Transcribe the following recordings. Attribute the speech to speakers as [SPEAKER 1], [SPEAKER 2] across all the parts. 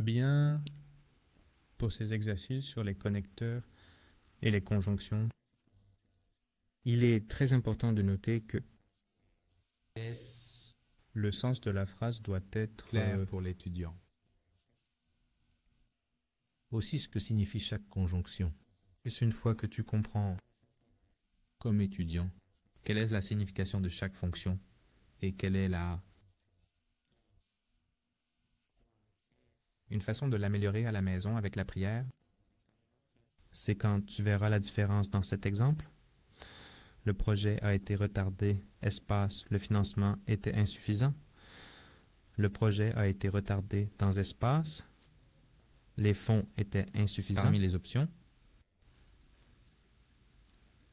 [SPEAKER 1] bien pour ces exercices sur les connecteurs et les conjonctions. Il est très important de noter que
[SPEAKER 2] Est
[SPEAKER 1] le sens de la phrase doit être
[SPEAKER 2] clair pour l'étudiant. Aussi ce que signifie chaque conjonction.
[SPEAKER 1] et une fois que tu comprends
[SPEAKER 2] Comme étudiant, quelle est la signification de chaque fonction et quelle est une façon de l'améliorer à la maison avec la prière? C'est quand tu verras la différence dans cet exemple. Le projet a été retardé, espace, le financement était insuffisant. Le projet a été retardé dans espace, les fonds étaient insuffisants. Parmi les options,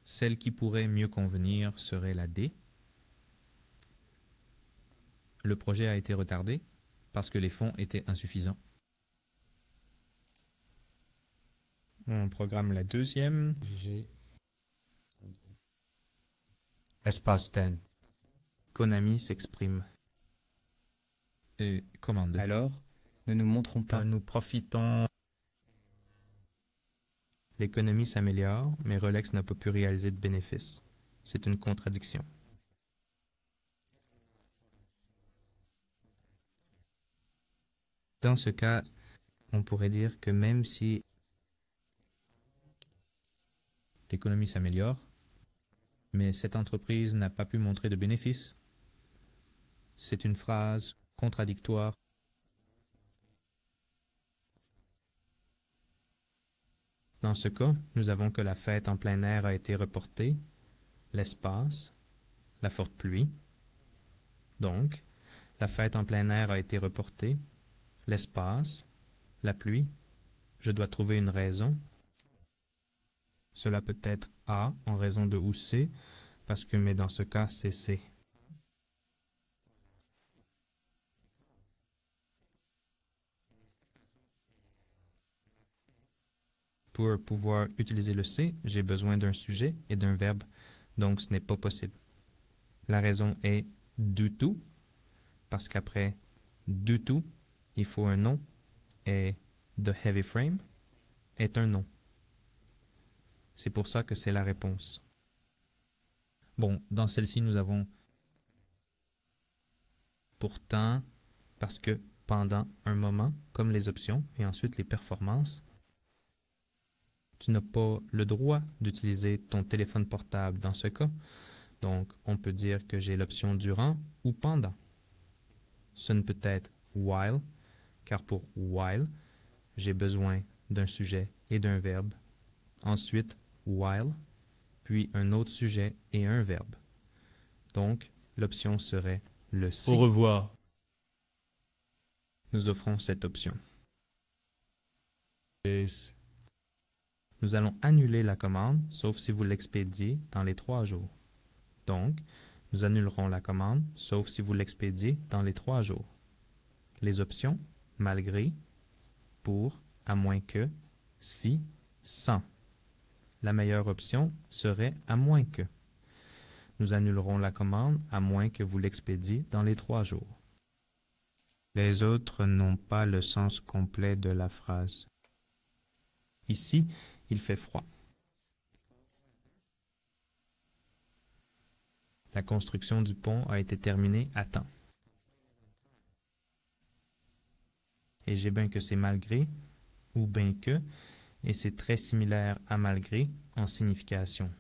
[SPEAKER 2] celle qui pourrait mieux convenir serait la D. Le projet a été retardé parce que les fonds étaient insuffisants.
[SPEAKER 1] on programme la deuxième.
[SPEAKER 2] G. Espace 10. Konami s'exprime. Commande.
[SPEAKER 3] Alors, ne nous montrons pas.
[SPEAKER 2] Nous profitons. L'économie s'améliore, mais Rolex n'a pas pu réaliser de bénéfices. C'est une contradiction. Dans ce cas, on pourrait dire que même si l'économie s'améliore, mais cette entreprise n'a pas pu montrer de bénéfices, c'est une phrase contradictoire. Dans ce cas, nous avons que la fête en plein air a été reportée, l'espace, la forte pluie. Donc, la fête en plein air a été reportée, l'espace, la pluie. Je dois trouver une raison. Cela peut être A en raison de ou C, mais dans ce cas, c'est C. Pour pouvoir utiliser le C, j'ai besoin d'un sujet et d'un verbe, donc ce n'est pas possible. La raison est du tout, parce qu'après du tout, il faut un nom, et the heavy frame est un nom. C'est pour ça que c'est la réponse. Bon, dans celle-ci, nous avons pourtant, parce que pendant un moment, comme les options, et ensuite les performances, tu n'as pas le droit d'utiliser ton téléphone portable dans ce cas. Donc, on peut dire que j'ai l'option durant ou pendant. Ce ne peut être while, car pour while, j'ai besoin d'un sujet et d'un verbe. Ensuite, while, puis un autre sujet et un verbe. Donc, l'option serait le C.
[SPEAKER 1] Au revoir.
[SPEAKER 2] Nous offrons cette option. Nous allons annuler la commande, sauf si vous l'expédiez dans les 3 jours. Donc, nous annulerons la commande, sauf si vous l'expédiez dans les 3 jours. Les options, malgré, pour, à moins que, si, sans. La meilleure option serait à moins que. Nous annulerons la commande à moins que vous l'expédiez dans les 3 jours. Les autres n'ont pas le sens complet de la phrase. Ici, il fait froid. La construction du pont a été terminée à temps. Et j'ai bien que c'est malgré ou bien que, et c'est très similaire à malgré en signification.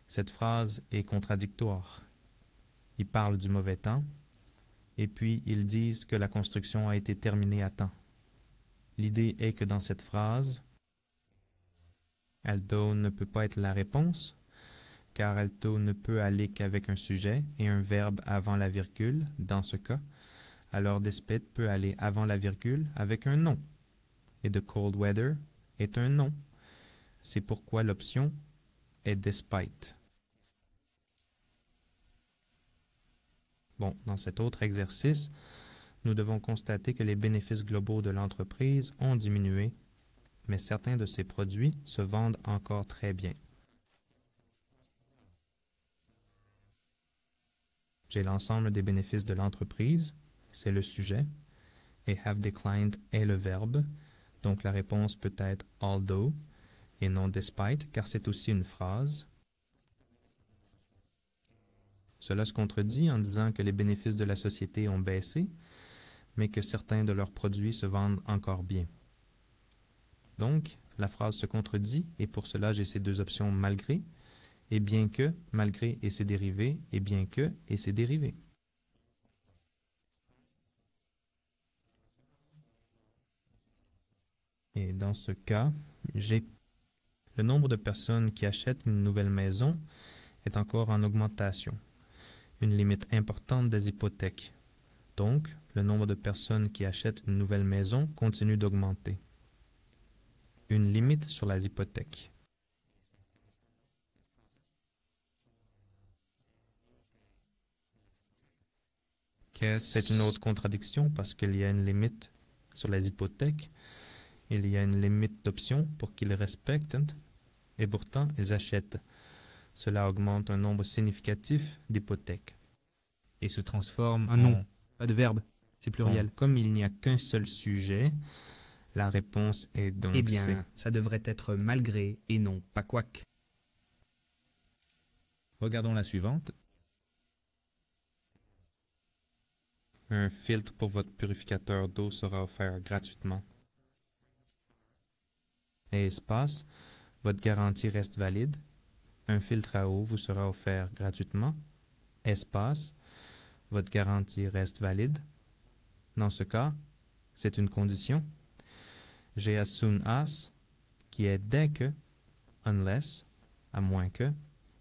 [SPEAKER 2] Cette phrase est contradictoire. Ils parlent du mauvais temps, et puis ils disent que la construction a été terminée à temps. L'idée est que dans cette phrase, Alto ne peut pas être la réponse, car Alto ne peut aller qu'avec un sujet et un verbe avant la virgule, dans ce cas, alors Despite peut aller avant la virgule avec un nom. Et The Cold Weather est un nom. C'est pourquoi l'option est Despite. Bon, dans cet autre exercice, nous devons constater que les bénéfices globaux de l'entreprise ont diminué, mais certains de ses produits se vendent encore très bien. J'ai l'ensemble des bénéfices de l'entreprise, c'est le sujet, et have declined est le verbe. Donc la réponse peut être although et non despite, car c'est aussi une phrase. Cela se contredit en disant que les bénéfices de la société ont baissé, mais que certains de leurs produits se vendent encore bien. Donc, la phrase se contredit, et pour cela, j'ai ces deux options malgré, et bien que, malgré et ses dérivés, et bien que et ses dérivés. Et dans ce cas, j'ai le nombre de personnes qui achètent une nouvelle maison est encore en augmentation, une limite importante des hypothèques. Donc, le nombre de personnes qui achètent une nouvelle maison continue d'augmenter. Une limite sur les hypothèques. C'est une autre contradiction parce qu'il y a une limite sur les hypothèques, il y a une limite d'options pour qu'ils respectent, et pourtant ils achètent. Cela augmente un nombre significatif d'hypothèques. Et se transforme
[SPEAKER 4] Un nom, pas de verbe, c'est pluriel.
[SPEAKER 2] Bon, comme il n'y a qu'un seul sujet, la réponse est donc
[SPEAKER 4] Eh bien,
[SPEAKER 2] C.
[SPEAKER 4] ça devrait être malgré et non pas quoique.
[SPEAKER 1] Regardons la suivante.
[SPEAKER 2] Un filtre pour votre purificateur d'eau sera offert gratuitement. Et espace, votre garantie reste valide. Un filtre à eau vous sera offert gratuitement. Espace, votre garantie reste valide. Dans ce cas, c'est une condition. J'ai as soon as, qui est dès que, unless, à moins que,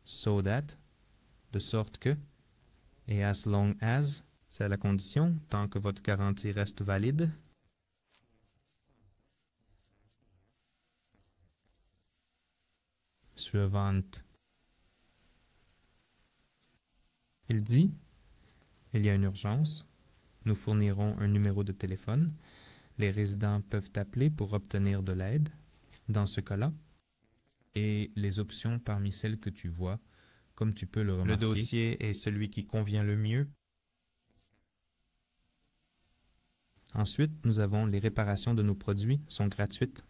[SPEAKER 2] so that, de sorte que, et as long as, c'est la condition, tant que votre garantie reste valide. Suivante. Il dit, il y a une urgence, nous fournirons un numéro de téléphone, les résidents peuvent appeler pour obtenir de l'aide, dans ce cas-là.
[SPEAKER 1] Et les options parmi celles que tu vois, comme tu peux le remarquer.
[SPEAKER 2] Le dossier est celui qui convient le mieux. Ensuite, nous avons les réparations de nos produits sont gratuites.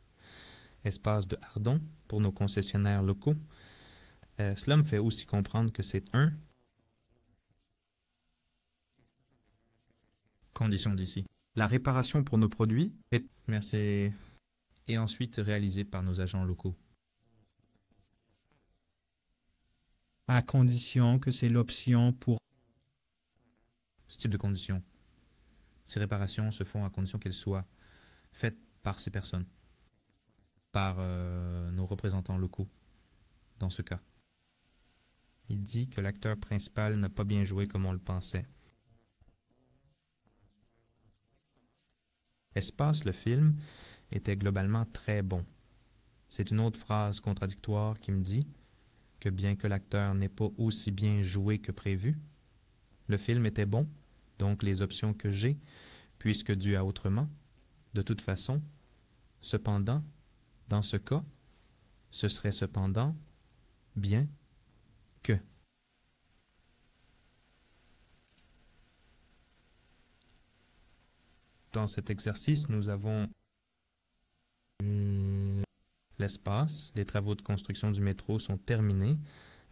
[SPEAKER 2] Espace de Ardon pour nos concessionnaires locaux. Cela me fait aussi comprendre que c'est un.
[SPEAKER 1] Condition d'ici.
[SPEAKER 4] La réparation pour nos produits est...
[SPEAKER 1] Merci. Et ensuite réalisé par nos agents locaux.
[SPEAKER 4] à condition que c'est l'option pour...
[SPEAKER 1] Ce type de conditions. Ces réparations se font à condition qu'elles soient faites par ces personnes, par nos représentants locaux, dans ce cas.
[SPEAKER 2] Il dit que l'acteur principal n'a pas bien joué comme on le pensait. Espace, le film, était globalement très bon. C'est une autre phrase contradictoire qui me dit que bien que l'acteur n'ait pas aussi bien joué que prévu, le film était bon, donc les options que j'ai, puisque dû à autrement, de toute façon, cependant, dans ce cas, ce serait cependant bien que. Dans cet exercice, nous avons l'espace. Les travaux de construction du métro sont terminés.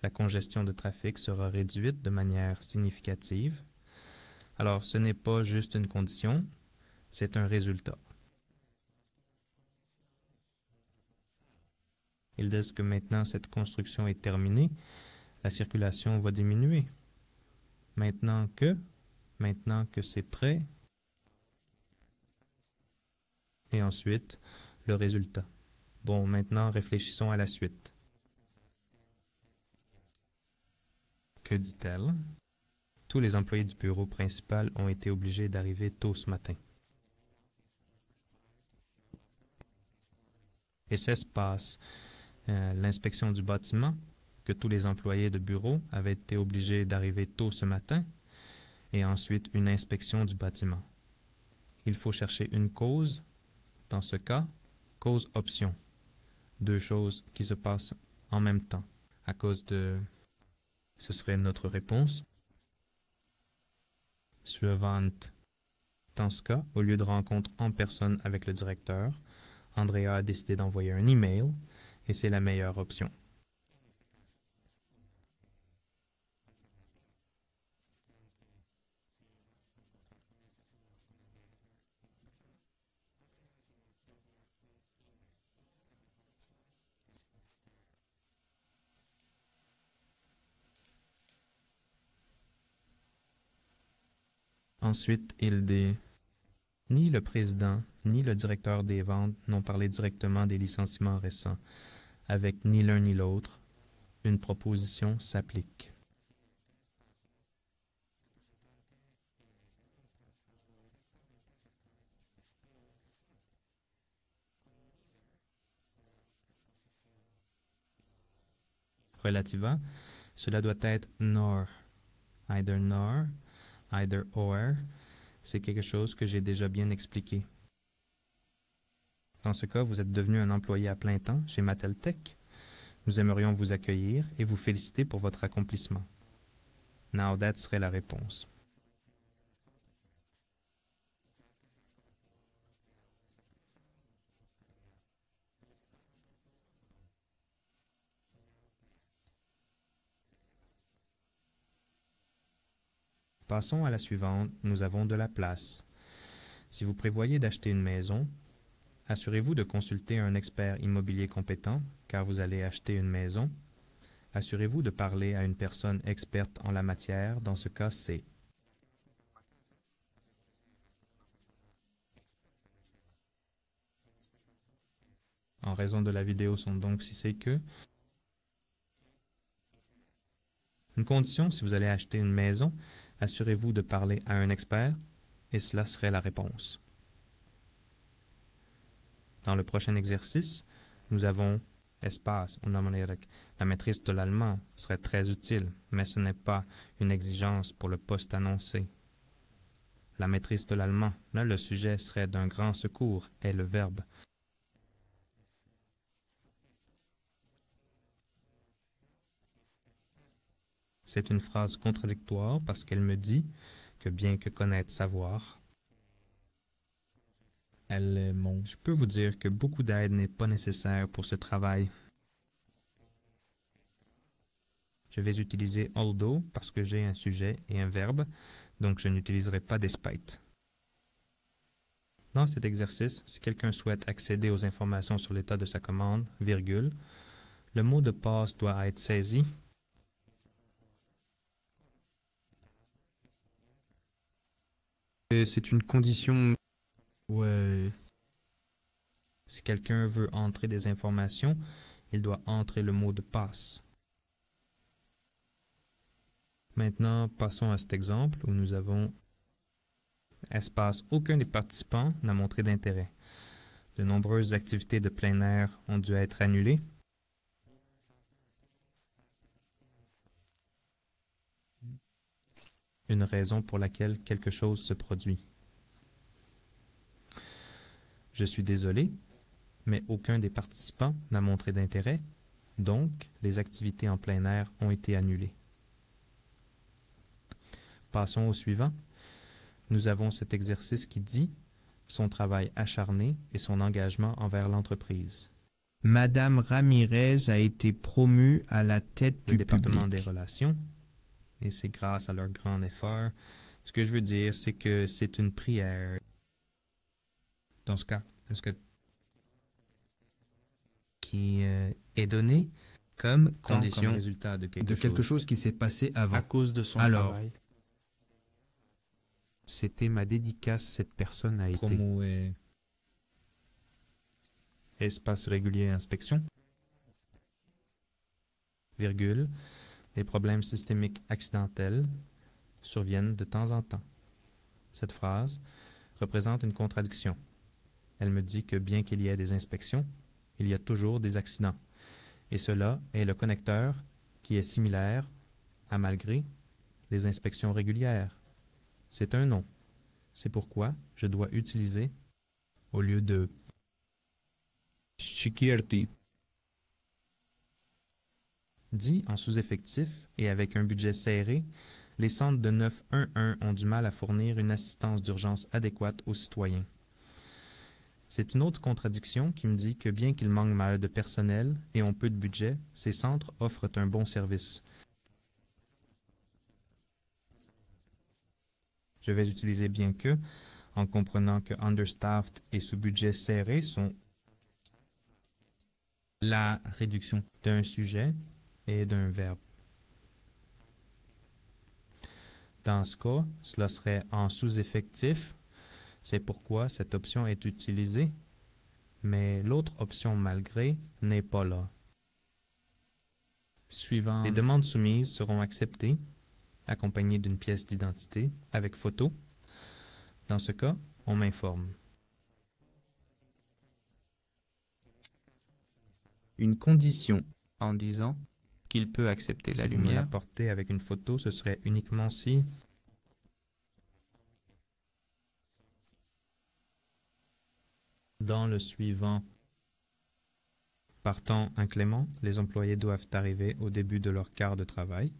[SPEAKER 2] La congestion de trafic sera réduite de manière significative. Alors, ce n'est pas juste une condition, c'est un résultat. Ils disent que maintenant cette construction est terminée, la circulation va diminuer. Maintenant que c'est prêt, et ensuite, le résultat. Bon, maintenant, réfléchissons à la suite. Que dit-elle? Tous les employés du bureau principal ont été obligés d'arriver tôt ce matin. Et ça se passe. L'inspection du bâtiment, que tous les employés de bureau avaient été obligés d'arriver tôt ce matin, et ensuite une inspection du bâtiment. Il faut chercher une cause. Dans ce cas, cause option. Deux choses qui se passent en même temps. À cause de... Ce serait notre réponse. Suivante. Dans ce cas, au lieu de rencontre en personne avec le directeur, Andrea a décidé d'envoyer un email et c'est la meilleure option. Ensuite, il dit « Ni le président, ni le directeur des ventes n'ont parlé directement des licenciements récents. Avec ni l'un ni l'autre, une proposition s'applique. » Relativant, cela doit être nor. Either or, c'est quelque chose que j'ai déjà bien expliqué. Dans ce cas, vous êtes devenu un employé à plein temps chez Mattel Tech. Nous aimerions vous accueillir et vous féliciter pour votre accomplissement. Now that serait la réponse. Passons à la suivante, nous avons de la place. Si vous prévoyez d'acheter une maison, assurez-vous de consulter un expert immobilier compétent, car vous allez acheter une maison. Assurez-vous de parler à une personne experte en la matière, dans ce cas, c'est. En raison de la vidéo sont donc si c'est que. Une condition, si vous allez acheter une maison, assurez-vous de parler à un expert, et cela serait la réponse. Dans le prochain exercice, nous avons espace, la maîtrise de l'allemand serait très utile, mais ce n'est pas une exigence pour le poste annoncé. La maîtrise de l'allemand, là le sujet serait d'un grand secours, est le verbe. C'est une phrase contradictoire parce qu'elle me dit que bien que connaître savoir, elle est mon. Je peux vous dire que beaucoup d'aide n'est pas nécessaire pour ce travail. Je vais utiliser although parce que j'ai un sujet et un verbe, donc je n'utiliserai pas despite. Dans cet exercice, si quelqu'un souhaite accéder aux informations sur l'état de sa commande, virgule, le mot de passe doit être saisi.
[SPEAKER 4] C'est une condition. Ouais.
[SPEAKER 2] Si quelqu'un veut entrer des informations, il doit entrer le mot de passe. Maintenant, passons à cet exemple où nous avons espace. Aucun des participants n'a montré d'intérêt. De nombreuses activités de plein air ont dû être annulées. Une raison pour laquelle quelque chose se produit. Je suis désolé, mais aucun des participants n'a montré d'intérêt, donc les activités en plein air ont été annulées. Passons au suivant. Nous avons cet exercice qui dit son travail acharné et son engagement envers l'entreprise.
[SPEAKER 4] Madame Ramirez a été promue à la tête
[SPEAKER 2] Le
[SPEAKER 4] du
[SPEAKER 2] département
[SPEAKER 4] public.
[SPEAKER 2] des relations, et c'est grâce à leur grand effort. Ce que je veux dire, c'est que c'est une prière.
[SPEAKER 1] Dans ce cas, est-ce que
[SPEAKER 2] Qui est donnée comme condition
[SPEAKER 1] comme résultat de
[SPEAKER 4] De quelque chose qui s'est passé avant.
[SPEAKER 3] À cause de son
[SPEAKER 4] Alors.
[SPEAKER 3] travail.
[SPEAKER 2] C'était ma dédicace, cette personne a été.
[SPEAKER 1] promo et
[SPEAKER 2] Espace régulier inspection. Virgule. Les problèmes systémiques accidentels surviennent de temps en temps. Cette phrase représente une contradiction. Elle me dit que bien qu'il y ait des inspections, il y a toujours des accidents. Et cela est le connecteur qui est similaire à malgré les inspections régulières. C'est un nom. C'est pourquoi je dois utiliser au lieu de
[SPEAKER 4] Shikirti.
[SPEAKER 2] dit en sous-effectif et avec un budget serré, Les centres de 911 ont du mal à fournir une assistance d'urgence adéquate aux citoyens. C'est une autre contradiction qui me dit que bien qu'il manque mal de personnel et ont peu de budget, ces centres offrent un bon service. Je vais utiliser bien que, en comprenant que understaffed et sous budget serré sont
[SPEAKER 1] La réduction.
[SPEAKER 2] d'un sujet et d'un verbe. Dans ce cas, cela serait en sous-effectif. C'est pourquoi cette option est utilisée, mais l'autre option malgré n'est pas là.
[SPEAKER 1] Suivant.
[SPEAKER 2] Les demandes soumises seront acceptées, accompagnées d'une pièce d'identité avec photo. Dans ce cas, on m'informe.
[SPEAKER 5] Une condition en disant qu'il peut accepter la
[SPEAKER 2] Si vous me
[SPEAKER 5] lumière.
[SPEAKER 2] l'apportez avec une photo, ce serait uniquement si dans le suivant. Par temps inclément, les employés doivent arriver au début de leur quart de travail.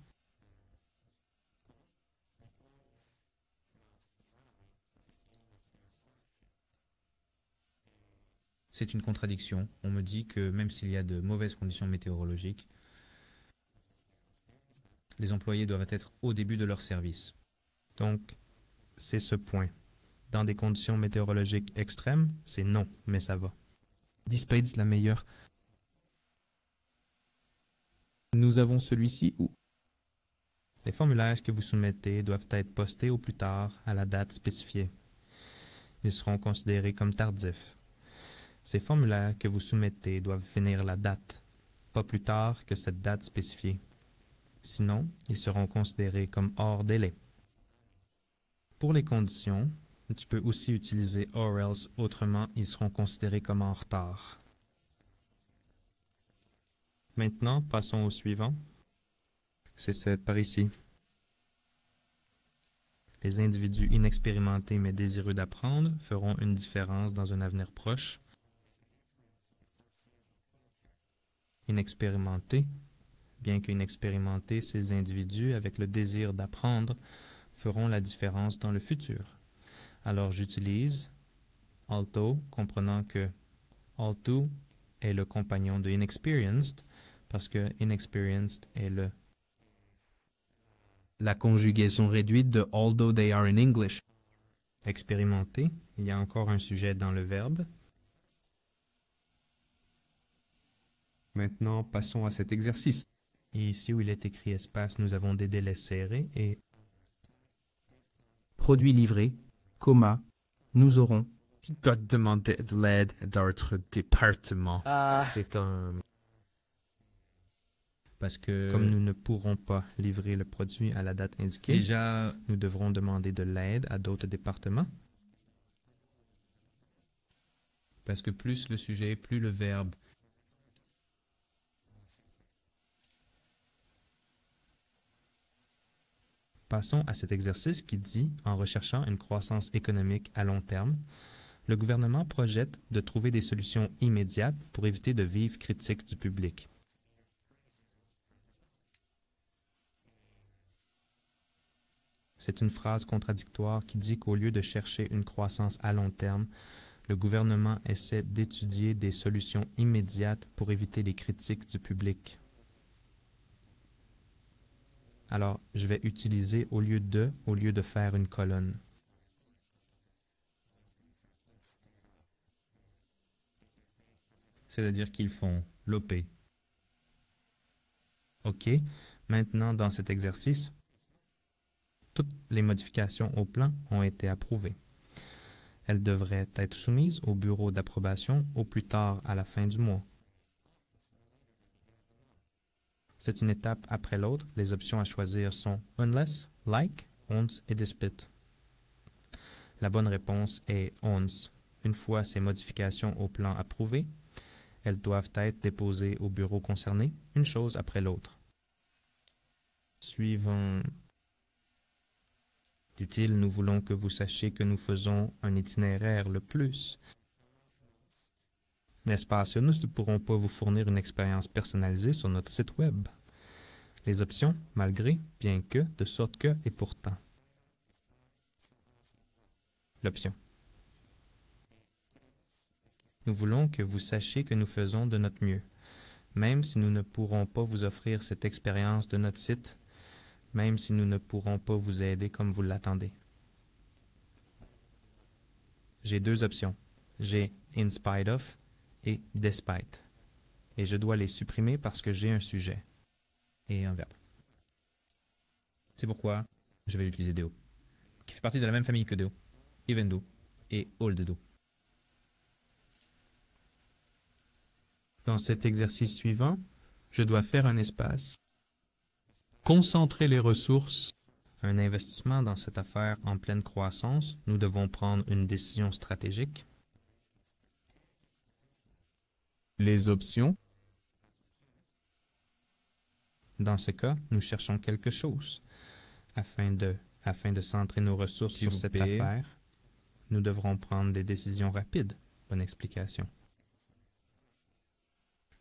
[SPEAKER 1] C'est une contradiction. On me dit que même s'il y a de mauvaises conditions météorologiques, les employés doivent être au début de leur service.
[SPEAKER 2] Donc, c'est ce point. Dans des conditions météorologiques extrêmes, c'est non, mais ça va.
[SPEAKER 5] Dispatch la meilleure. Nous avons celui-ci où
[SPEAKER 2] Les formulaires que vous soumettez doivent être postés au plus tard à la date spécifiée. Ils seront considérés comme tardifs. Ces formulaires que vous soumettez doivent finir la date, pas plus tard que cette date spécifiée. Sinon, ils seront considérés comme hors délai. Pour les conditions, tu peux aussi utiliser or else, autrement ils seront considérés comme en retard. Maintenant, passons au suivant. C'est par ici. Les individus inexpérimentés mais désireux d'apprendre feront une différence dans un avenir proche. Inexpérimentés, bien qu'inexpérimentés, ces individus avec le désir d'apprendre feront la différence dans le futur. Alors j'utilise although, comprenant que although est le compagnon de inexperienced, parce que inexperienced est
[SPEAKER 5] la conjugaison réduite de although they are in English.
[SPEAKER 2] expérimenté. Il y a encore un sujet dans le verbe.
[SPEAKER 6] Maintenant, passons à cet exercice.
[SPEAKER 2] Et ici où il est écrit espace, nous avons des délais serrés et
[SPEAKER 5] Produit livré, comma, nous aurons.
[SPEAKER 7] Tu dois demander de l'aide d'autres départements. C'est un...
[SPEAKER 1] Parce que
[SPEAKER 2] comme nous ne pourrons pas livrer le produit à la date indiquée,
[SPEAKER 1] déjà,
[SPEAKER 2] nous devrons demander de l'aide à d'autres départements.
[SPEAKER 1] parce que plus le sujet, plus le verbe.
[SPEAKER 2] Passons à cet exercice qui dit, en recherchant une croissance économique à long terme, le gouvernement projette de trouver des solutions immédiates pour éviter de vives critiques du public. C'est une phrase contradictoire qui dit qu'au lieu de chercher une croissance à long terme, le gouvernement essaie d'étudier des solutions immédiates pour éviter les critiques du public. Alors, je vais utiliser au lieu de faire une colonne.
[SPEAKER 1] C'est-à-dire qu'ils font l'OP.
[SPEAKER 2] OK. Maintenant, dans cet exercice, toutes les modifications au plan ont été approuvées. Elles devraient être soumises au bureau d'approbation au plus tard à la fin du mois. C'est une étape après l'autre. Les options à choisir sont unless, like, once et dispute. La bonne réponse est once. Une fois ces modifications au plan approuvées, elles doivent être déposées au bureau concerné, une chose après l'autre. Suivant. Dit-il, nous voulons que vous sachiez que nous faisons un itinéraire le plus. N'est-ce pas? Nous ne pourrons pas vous fournir une expérience personnalisée sur notre site web. Les options malgré, bien que, de sorte que et pourtant. L'option. Nous voulons que vous sachiez que nous faisons de notre mieux. Même si nous ne pourrons pas vous offrir cette expérience de notre site, même si nous ne pourrons pas vous aider comme vous l'attendez. J'ai deux options. J'ai in spite of et despite. Et je dois les supprimer parce que j'ai un sujet.
[SPEAKER 1] Et un verbe. C'est pourquoi je vais utiliser do, qui fait partie de la même famille que do, even do et old do.
[SPEAKER 4] Dans cet exercice suivant, je dois faire un espace, concentrer les ressources,
[SPEAKER 2] Un investissement dans cette affaire en pleine croissance, nous devons prendre une décision stratégique.
[SPEAKER 4] les options,
[SPEAKER 2] Dans ce cas, nous cherchons quelque chose. Afin de centrer nos ressources
[SPEAKER 1] S'il
[SPEAKER 2] sur
[SPEAKER 1] vous
[SPEAKER 2] cette
[SPEAKER 1] plaît.
[SPEAKER 2] affaire, nous devrons prendre des décisions rapides. Bonne explication.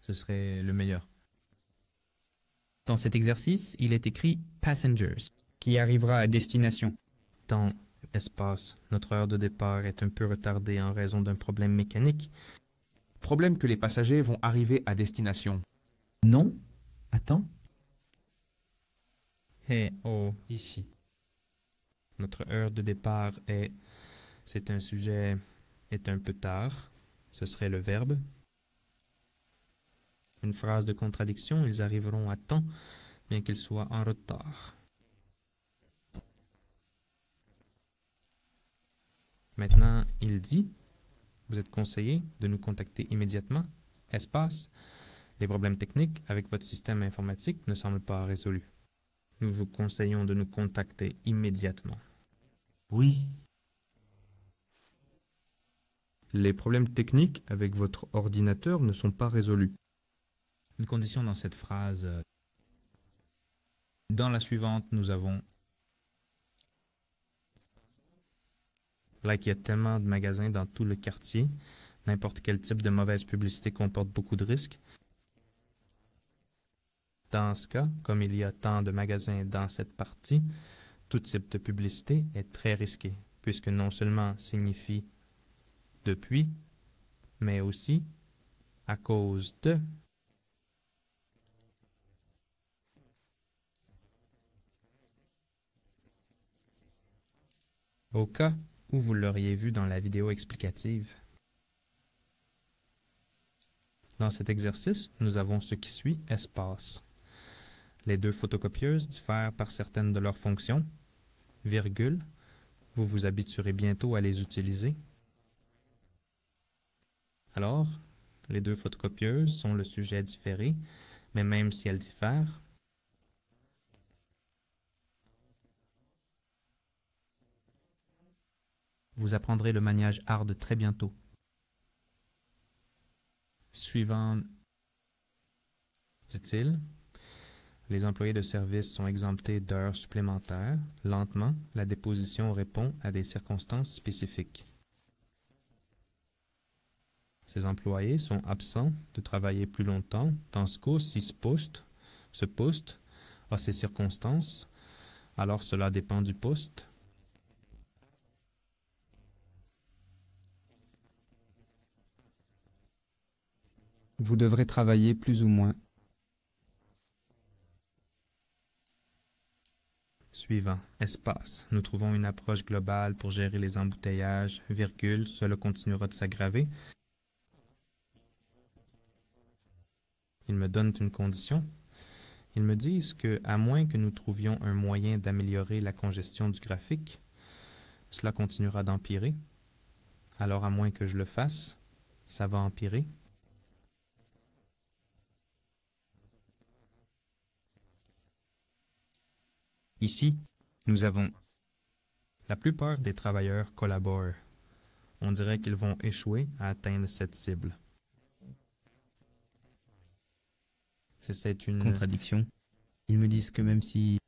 [SPEAKER 1] Ce serait le meilleur.
[SPEAKER 5] Dans cet exercice, il est écrit Passengers, qui arrivera à destination.
[SPEAKER 2] Temps, espace, notre heure de départ est un peu retardée en raison d'un problème mécanique.
[SPEAKER 6] Problème que les passagers vont arriver à destination.
[SPEAKER 8] Non. Attends.
[SPEAKER 2] Ici. Notre heure de départ est... C'est un sujet... est un peu tard. Ce serait le verbe. Une phrase de contradiction, ils arriveront à temps, bien qu'ils soient en retard. Maintenant, il dit, vous êtes conseillé de nous contacter immédiatement. Espace, les problèmes techniques avec votre système informatique ne semblent pas résolus. Nous vous conseillons de nous contacter immédiatement.
[SPEAKER 8] Oui.
[SPEAKER 9] Les problèmes techniques avec votre ordinateur ne sont pas résolus.
[SPEAKER 1] Une condition dans cette phrase. Dans la suivante, nous avons
[SPEAKER 2] Là qu'il y a tellement de magasins dans tout le quartier, n'importe quel type de mauvaise publicité comporte beaucoup de risques. Dans ce cas, comme il y a tant de magasins dans cette partie, tout type de publicité est très risqué, puisque non seulement signifie depuis, mais aussi à cause de. Au cas où vous l'auriez vu dans la vidéo explicative. Dans cet exercice, nous avons ce qui suit, espace. Les deux photocopieuses diffèrent par certaines de leurs fonctions. Virgule, vous vous habituerez bientôt à les utiliser. Alors, les deux photocopieuses sont le sujet différé, mais même si elles diffèrent, vous apprendrez le maniage hard très bientôt. Suivant, dit-il, les employés de service sont exemptés d'heures supplémentaires. Lentement, la déposition répond à des circonstances spécifiques. Ces employés sont absents de travailler plus longtemps, dans ce cas, si ce poste a ces circonstances, alors cela dépend du poste.
[SPEAKER 3] Vous devrez travailler plus ou moins.
[SPEAKER 2] Suivant, espace. Nous trouvons une approche globale pour gérer les embouteillages, virgule, cela continuera de s'aggraver. Ils me donnent une condition. Ils me disent que, à moins que nous trouvions un moyen d'améliorer la congestion du graphique, cela continuera d'empirer. Alors, à moins que je le fasse, ça va empirer.
[SPEAKER 5] Ici, nous avons
[SPEAKER 2] La plupart des travailleurs collaborent. On dirait qu'ils vont échouer à atteindre cette cible. C'est une
[SPEAKER 5] contradiction. Ils me disent que même si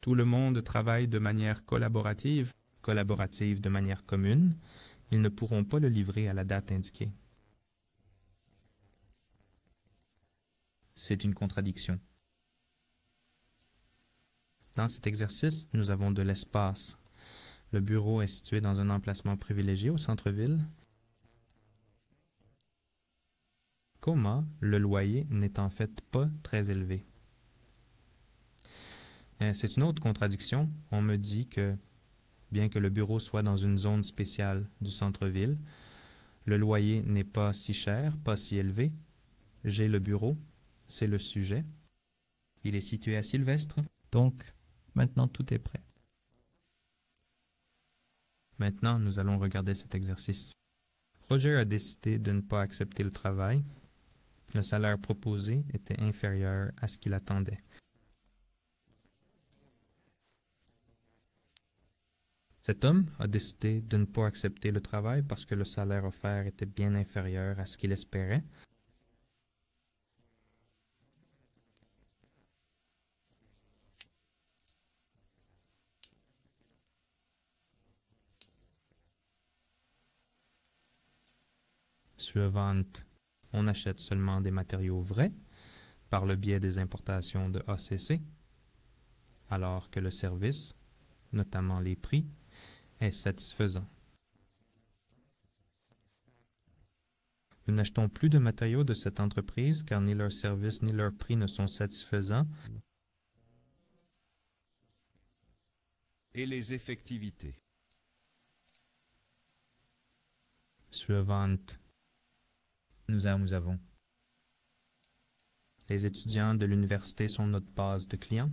[SPEAKER 4] tout le monde travaille de manière collaborative,
[SPEAKER 2] de manière commune, ils ne pourront pas le livrer à la date indiquée.
[SPEAKER 1] c'est une contradiction.
[SPEAKER 2] Dans cet exercice, nous avons de l'espace. Le bureau est situé dans un emplacement privilégié au centre-ville. Le loyer n'est en fait pas très élevé. C'est une autre contradiction. On me dit que, bien que le bureau soit dans une zone spéciale du centre-ville, le loyer n'est pas si cher, pas si élevé. J'ai le bureau, c'est le sujet. Il est situé à Sylvestre.
[SPEAKER 5] Donc, maintenant tout est prêt.
[SPEAKER 2] Maintenant, nous allons regarder cet exercice. Roger a décidé de ne pas accepter le travail. Le salaire proposé était inférieur à ce qu'il attendait. Cet homme a décidé de ne pas accepter le travail parce que le salaire offert était bien inférieur à ce qu'il espérait. Suivante, on achète seulement des matériaux vrais par le biais des importations de ACC, alors que le service, notamment les prix, est satisfaisant. Nous n'achetons plus de matériaux de cette entreprise car ni leur service ni leur prix ne sont satisfaisants.
[SPEAKER 10] Et les effectivités.
[SPEAKER 2] Suivante. Nous avons. Les étudiants de l'université sont notre base de clients.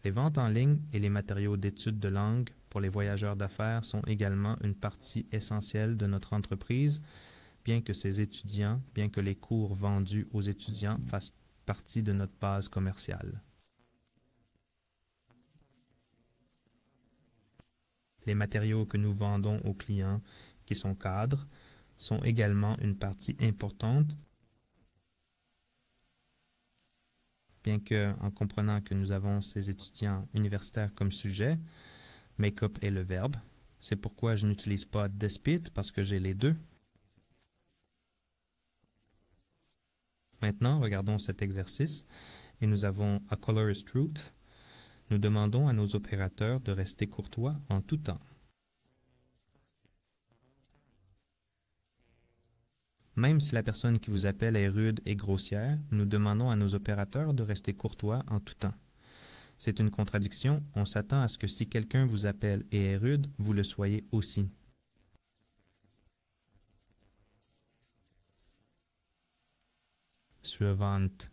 [SPEAKER 2] Les ventes en ligne et les matériaux d'études de langue pour les voyageurs d'affaires sont également une partie essentielle de notre entreprise, bien que les cours vendus aux étudiants fassent partie de notre base commerciale. Les matériaux que nous vendons aux clients qui sont cadres sont également une partie importante, bien que, en comprenant que nous avons ces étudiants universitaires comme sujet, make-up est le verbe. C'est pourquoi je n'utilise pas despite parce que j'ai les deux. Maintenant, regardons cet exercice et nous avons A Color is Truth. Nous demandons à nos opérateurs de rester courtois en tout temps. Même si la personne qui vous appelle est rude et grossière, nous demandons à nos opérateurs de rester courtois en tout temps. C'est une contradiction. On s'attend à ce que si quelqu'un vous appelle et est rude, vous le soyez aussi. Suivante.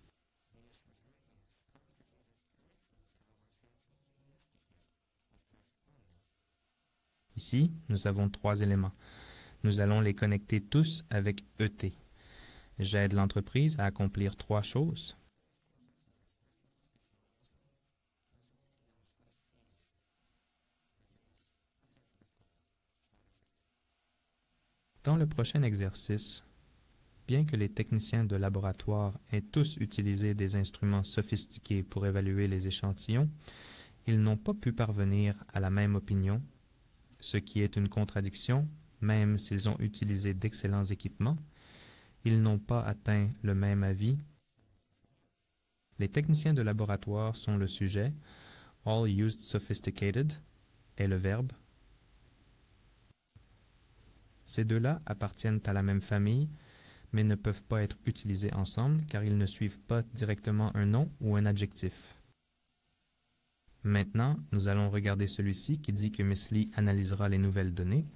[SPEAKER 2] Ici, nous avons 3 éléments. Nous allons les connecter tous avec ET. J'aide l'entreprise à accomplir 3 choses. Dans le prochain exercice, bien que les techniciens de laboratoire aient tous utilisé des instruments sophistiqués pour évaluer les échantillons, ils n'ont pas pu parvenir à la même opinion, ce qui est une contradiction. Même s'ils ont utilisé d'excellents équipements, ils n'ont pas atteint le même avis. Les techniciens de laboratoire sont le sujet. All used sophisticated est le verbe. Ces deux-là appartiennent à la même famille, mais ne peuvent pas être utilisés ensemble car ils ne suivent pas directement un nom ou un adjectif. Maintenant, nous allons regarder celui-ci qui dit que Miss Lee analysera les nouvelles données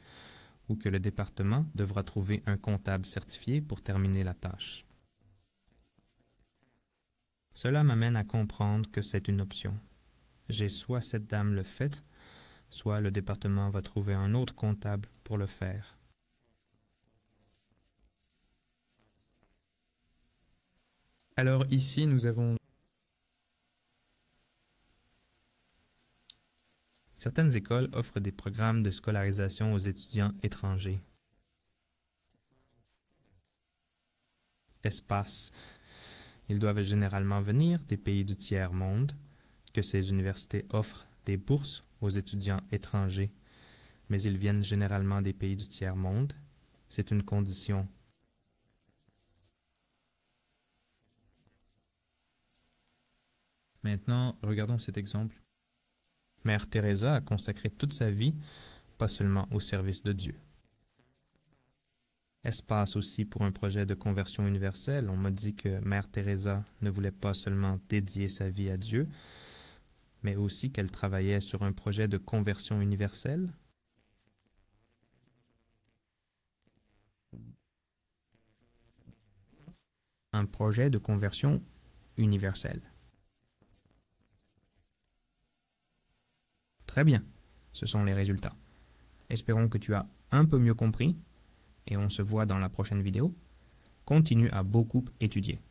[SPEAKER 2] ou que le département devra trouver un comptable certifié pour terminer la tâche. Cela m'amène à comprendre que c'est une option. J'ai soit cette dame le fait, soit le département va trouver un autre comptable pour le faire.
[SPEAKER 4] Alors ici, nous avons
[SPEAKER 2] Certaines écoles offrent des programmes de scolarisation aux étudiants étrangers. Espace. Ils doivent généralement venir des pays du tiers-monde, que ces universités offrent des bourses aux étudiants étrangers, mais ils viennent généralement des pays du tiers-monde. C'est une condition.
[SPEAKER 1] Maintenant, regardons cet exemple.
[SPEAKER 2] Mère Teresa a consacré toute sa vie, pas seulement au service de Dieu. Espace aussi pour un projet de conversion universelle. On m'a dit que Mère Teresa ne voulait pas seulement dédier sa vie à Dieu, mais aussi qu'elle travaillait sur un projet de conversion universelle.
[SPEAKER 5] Un projet de conversion universelle. Très bien, ce sont les résultats. Espérons que tu as un peu mieux compris et on se voit dans la prochaine vidéo. Continue à beaucoup étudier.